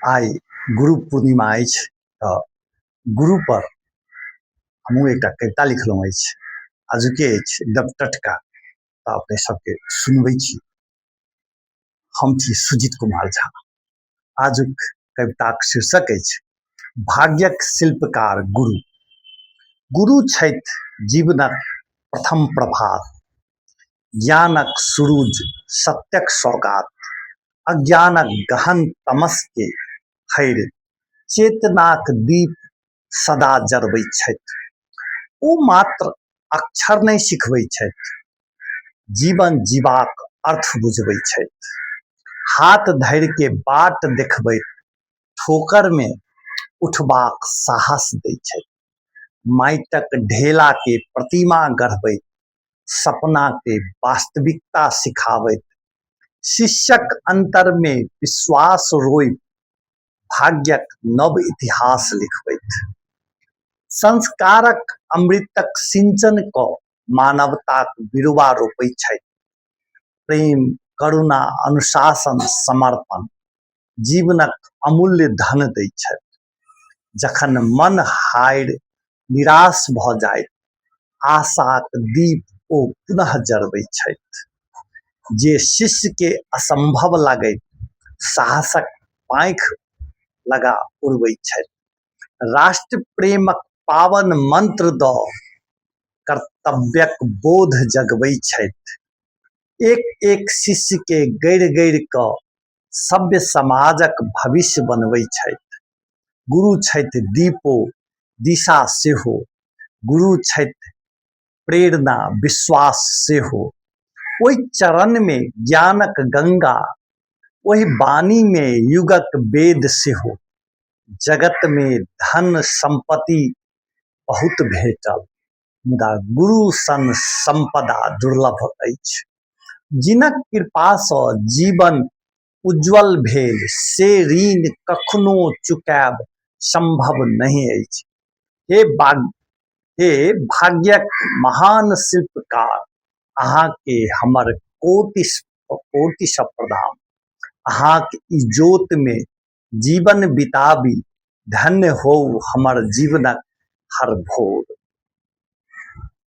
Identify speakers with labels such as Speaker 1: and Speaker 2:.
Speaker 1: आई गुरु पूर्णिमा अछि तऽ गुरु पर हमहूँ एकटा कविता लिखलहुँ अछि। आजुके अछि एकदम टटका, तऽ अपने सबके सुनबै छी। हम छी सुजीत कुमार झा। आजुक कविताक शीर्षक अछि भाग्यक शिल्पकार गुरु। गुरु छथि जीवनक प्रथम प्रभात, ज्ञानक सूरुज, सत्यक सौगात, अज्ञानक गहन तमस के हरि चेतनाक दीप सदा जरबै छथि। ओ मात्र अक्षर नहीं सिखबै छथि, जीवन जीवाक अर्थ बुझबै छथि। हाथ धरि के बाट देखबै, ठोकर में उठबाक साहस दै छथि। माटिक ढेला के प्रतिमा गढ़बै, सपना के वास्तविकता सिखावैत, शिष्यक अंतर में विश्वास रोइ, भाग्यक नव इतिहास लिखबैत। संस्कारक अमृतक सिंचन क मानवताक बिरुवा रोपै छथि। प्रेम, करुणा, अनुशासन, समर्पण जीवनक अमूल्य धन दै छथि। जखन मन हारि निराश भ जाय, आशाक दीप ओ पुनः जरबै छथि। जे शिष्य के असंभव लागै, साहसक पाँख लगा उड़बै छथि। राष्ट्र प्रेमक पावन मंत्र द कर्तव्यक बोध जगबै छथि। एक एक शिष्य के गढ़ि गढ़ि क सभ्य समाजक भविष्य बनबै छथि। गुरु छथि दीपो दिशा सेहो, गुरु छथि प्रेरणा विश्वास सेहो। ओहि चरण में ज्ञानक गंगा, ओहि वाणी में युगक वेद सेहो। जगत में धन संपत्ति बहुत भेटल, मुदा गुरु सन संपदा दुर्लभ अछि। जिनक कृपा सँ जीवन उज्जवल भेल, से ऋण कखनो चुकाएब संभव नहीं अछि। हे भाग्यक महान शिल्पकार, अहाँ के हमर कोटि कोटि प्रणाम। अहाँ के इजोत में जीवन बिताबी, धन्य हो हमर जीवनक हर भोर।